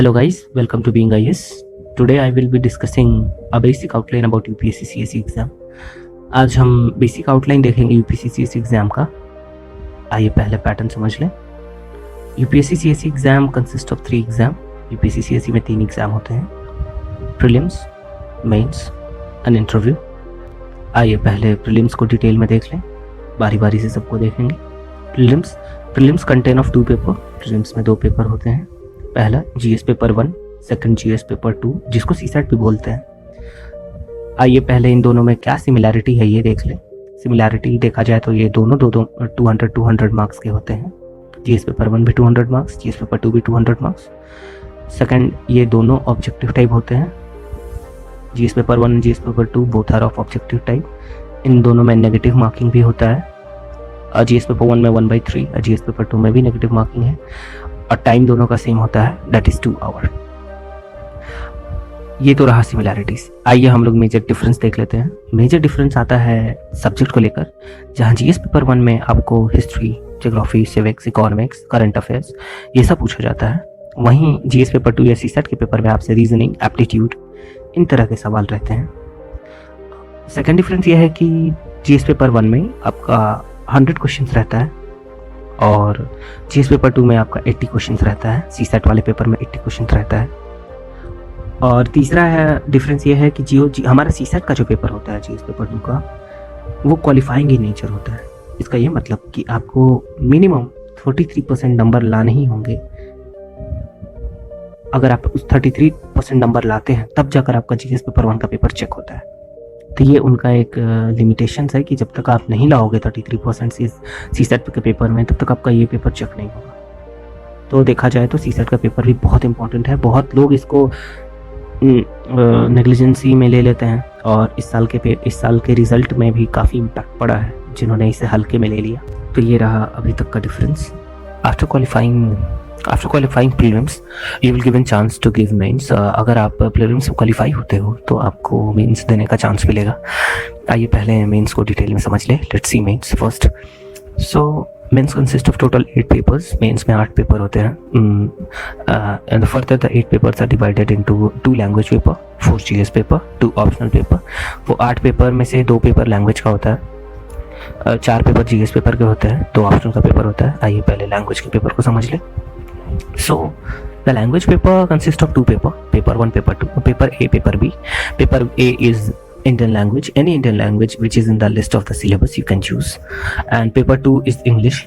Hello guys, welcome to Being IS. Today I will be discussing a basic outline about UPSC CSE exam. आज हम basic outline देखेंगे UPSC CSE exam का. आइए पहले pattern समझ लें. UPSC CSE exam consist of 3 exam. UPSC CSE में 3 exam होते हैं, प्रीलिम्स, मेंस एंड इंटरव्यू. आइए पहले प्रीलिम्स को डिटेल में देख लें, बारी बारी से सबको देखेंगे. Prelims contain of 2 paper. Prelims में 2 पेपर होते हैं. पहला GS paper 1, second GS paper 2, जिसको सीसेट भी बोलते हैं. आइए पहले इन दोनों में क्या सिमिलैरिटी है ये देख लें. सिमिलैरिटी देखा जाए तो ये दोनों 200 मार्क्स के होते हैं. जीएस पेपर 1 भी 200 मार्क्स, जीएस पेपर 2 भी 200 मार्क्स. सेकंड, ये दोनों ऑब्जेक्टिव टाइप होते हैं. GS paper 1 GS paper 2 both are of objective type. इन दोनों में नेगेटिव मार्किंग भी होता है. जीएस पेपर 1 में 1/3, जीएस पेपर 2 में भी नेगेटिव मार्किंग है. और टाइम दोनों का सेम होता है, दैट इज 2 आवर. ये तो रहा सिमिलैरिटीज. आइए हम लोग मेजर डिफरेंस देख लेते हैं. मेजर डिफरेंस आता है सब्जेक्ट को लेकर. जहाँ जीएस पेपर 1 में आपको history, geography, civics, economics, current affairs ये सब पूछा जाता है. वहीं जीएस पेपर 2 या सीसेट के पेपर में आपसे रीजनिंग, एप्टीट्यूड, इन तरह के सवाल रहते हैं. सेकेंड डिफरेंस ये है कि जीएस पेपर 1 में आपका 100 क्वेश्चन रहता है और जीएस पेपर 2 में आपका 80 क्वेश्चन रहता है. सीसेट वाले पेपर में 80 क्वेश्चन रहता है. और तीसरा है डिफरेंस ये है कि हमारा सीसेट का जो पेपर होता है जीएस पेपर 2 का, वो क्वालिफाइंग इन नेचर होता है. इसका ये मतलब कि आपको मिनिमम 43% नंबर लाने ही होंगे. अगर आप उस 33% नंबर लाते हैं तब जाकर आपका जीएस पेपर 1 का पेपर चेक होता है. तो ये उनका एक लिमिटेशन है कि जब तक आप नहीं लाओगे 33% सीसेट के पेपर में, तब तक आपका ये पेपर चेक नहीं होगा. तो देखा जाए तो सीसेट का पेपर भी बहुत इंपॉर्टेंट है. बहुत लोग इसको नेग्लिजेंसी में ले लेते हैं और इस साल के रिजल्ट में भी काफ़ी इम्पैक्ट पड़ा है जिन्होंने इसे हल्के में ले लिया. तो ये रहा अभी तक का difference. After qualifying prelims you will given chance to give mains. अगर आप प्रीलिम्स में क्वालिफाई होते हो तो आपको मेंस देने का चांस मिलेगा. आइए पहले मेंस को डिटेल में समझ लें. Let's see mains first. So mains consist of total 8 papers. Mains में 8 पेपर होते हैं. And further the 8 papers are divided into 2 language paper, 4 GS paper, 2 optional paper. वो 8 पेपर में से 2 पेपर लैंग्वेज का होता है, 4 पेपर जीएस पेपर के होते हैं, 2 ऑप्शनल का पेपर होता है. आइए पहले लैंग्वेज के पेपर को समझ लें. So, the language paper consists of 2 paper 1, paper 2, paper A, paper B. Paper A is Indian language, any Indian language which is in the list of the syllabus you can choose. And paper 2 is English.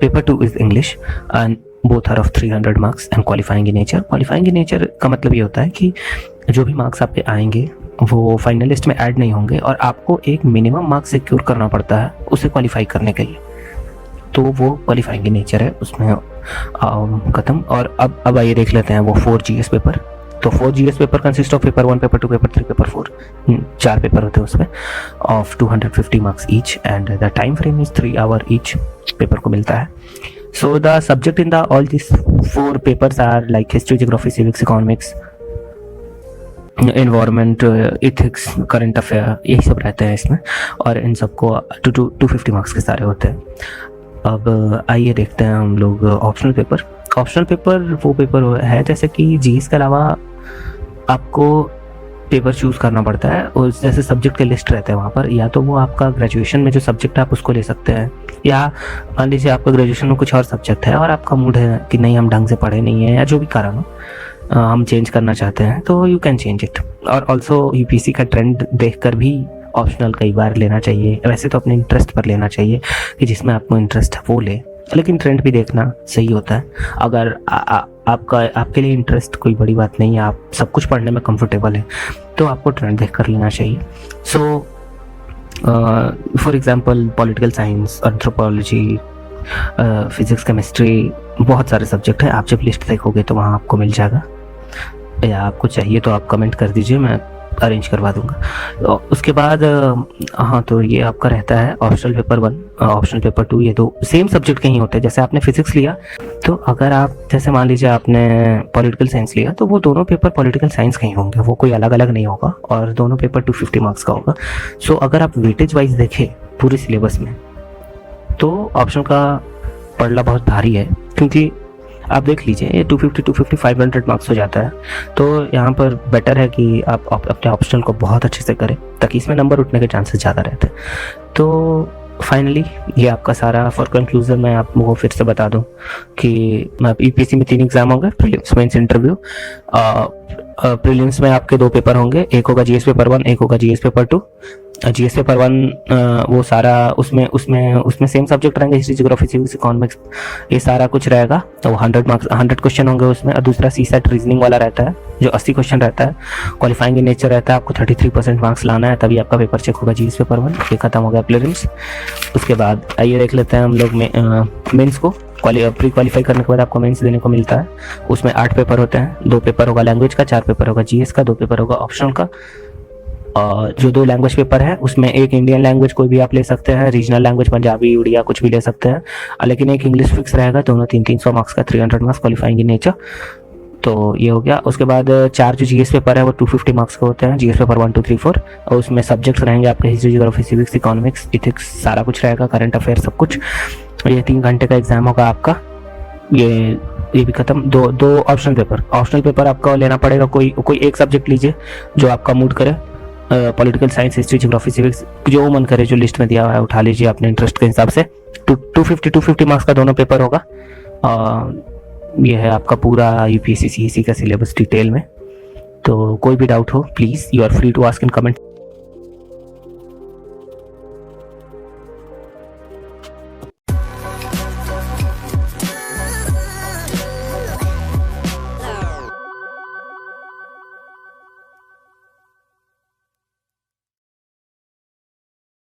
Paper 2 is English and both are of 300 marks and qualifying in nature. Qualifying in nature का मतलब ये होता है कि जो भी marks आपके आएंगे वो फाइनल लिस्ट में ऐड नहीं होंगे और आपको एक मिनिमम मार्क्स सिक्योर करना पड़ता है उसे क्वालिफाई करने के लिए. तो वो क्वालिफाइंग नेचर है, उसमें खत्म. और अब आइए देख लेते हैं वो 4 जीएस पेपर. तो 4 GS paper consist of paper 1, paper 2, paper 3, paper 4. 4 paper होते हैं उसमें of 250 marks each and the time frame is 3 hour each paper को मिलता है. So the subject in the all this 4 papers are like history, geography, civics, economics, environment, ethics, current affair, यही सब रहते हैं इसमें. और इन सबको 250 मार्क्स के सारे होते हैं. अब आइए देखते हैं हम लोग ऑप्शनल पेपर. ऑप्शनल पेपर वो पेपर है जैसे कि जीएस के अलावा आपको पेपर चूज़ करना पड़ता है और जैसे सब्जेक्ट के लिस्ट रहते हैं वहाँ पर. या तो वो आपका ग्रेजुएशन में जो सब्जेक्ट है आप उसको ले सकते हैं, या मान लीजिए आपका ग्रेजुएशन में कुछ और सब्जेक्ट है और आपका मूड है कि नहीं हम ढंग से पढ़े नहीं हैं या जो भी कारण हो हम चेंज करना चाहते हैं, तो यू कैन चेंज इट. और ऑल्सो यूपीएससी का ट्रेंड देखकर भी ऑप्शनल कई बार लेना चाहिए. वैसे तो अपने इंटरेस्ट पर लेना चाहिए कि जिसमें आपको इंटरेस्ट है वो ले, लेकिन ट्रेंड भी देखना सही होता है. अगर आपके लिए इंटरेस्ट कोई बड़ी बात नहीं है, आप सब कुछ पढ़ने में कंफर्टेबल है, तो आपको ट्रेंड देख कर लेना चाहिए. So for example political science, anthropology, physics, chemistry, बहुत सारे सब्जेक्ट हैं. आप जब लिस्ट देखोगे तो वहाँ आपको मिल जाएगा, या आपको चाहिए तो आप कमेंट कर दीजिए, मैं अरेंज करवा दूंगा. तो उसके बाद हाँ, तो ये आपका रहता है ऑप्शनल पेपर 1, ऑप्शनल पेपर 2. ये 2 सेम सब्जेक्ट के ही होते हैं. जैसे आपने फिजिक्स लिया तो अगर आप जैसे मान लीजिए आपने पॉलिटिकल साइंस लिया तो वो दोनों पेपर पॉलिटिकल साइंस के ही होंगे, वो कोई अलग अलग नहीं होगा और दोनों पेपर 250 मार्क्स का होगा. सो अगर आप वेटेज वाइज देखें पूरे सिलेबस में तो ऑप्शनल का पढ़ना बहुत भारी है, क्योंकि आप देख लीजिए, ये 250 500 मार्क्स हो जाता है। तो यहाँ पर बेटर है कि आप अपने ऑप्शनल को बहुत अच्छे से करें, ताकि इसमें नंबर उठने के चांसेस ज़्यादा रहते हैं। तो फाइनली ये आपका सारा फॉर कंक्लूजन मैं आपको फिर से बता दूं कि यूपीएससी में 3 एग्जाम होंगे, प्रीलिम्स, मेंस, इंटरव्यू। प्रीलिम्स में आपके 2 पेपर होंगे, एक होगा जीएस पेपर 1, एक होगा जीएस पेपर 2। जीएस पेपर 1 वो सारा उसमें उसमें उसमें सेम सब्जेक्ट रहेंगे, हिस्ट्री, ज्योग्राफी, सिविक्स, इकोनॉमिक्स, ये सारा कुछ रहेगा। तो 100 मार्क्स 100 क्वेश्चन होंगे उसमें। और दूसरा सीसेट रीजनिंग वाला रहता है, जो 80 क्वेश्चन रहता है, क्वालिफाइंग इन नेचर रहता है। आपको 33% मार्क्स लाना है, तभी आपका पेपर चेक होगा जीएस पेपर 1। ये खत्म हो गया प्रीलिम्स। उसके बाद आइए देख लेते हैं हम लोग मेंस को। प्री क्वालिफाई करने के बाद आपको मेंस देने को मिलता है। उसमें 8 पेपर होते हैं, 2 पेपर होगा लैंग्वेज का, 4 पेपर होगा जीएस का, 2 पेपर होगा ऑप्शनल का। और जो 2 लैंग्वेज पेपर है उसमें एक इंडियन लैंग्वेज कोई भी आप ले सकते हैं, रीजनल लैंग्वेज पंजाबी, उड़िया कुछ भी ले सकते हैं, लेकिन एक इंग्लिश फिक्स रहेगा। दोनों 300 मार्क्स का, 300 मार्क्स क्वालिफाइंग इन नेचर। तो ये हो गया। उसके बाद 4 जो जीएस पेपर है वो 250 मार्क्स के होते हैं, जीएस पेपर 1 2 3 4। और उसमें सब्जेक्ट्स रहेंगे आपके history, geography, civics, economics, ethics, सारा कुछ रहेगा, करंट अफेयर सब कुछ। ये 3 घंटे का एग्जाम होगा आपका। ये भी खत्म। दो ऑप्शनल पेपर आपको लेना पड़ेगा। कोई एक सब्जेक्ट लीजिए जो आपका मूड करे, political science, history, geography, civics, जो मन करे, जो लिस्ट में दिया हुआ है उठा लीजिए अपने इंटरेस्ट के हिसाब से। 250 मार्क्स का दोनों पेपर होगा। ये है आपका पूरा यूपीएससी सीईसी का सिलेबस डिटेल में। तो कोई भी डाउट हो please you are free to ask in comment.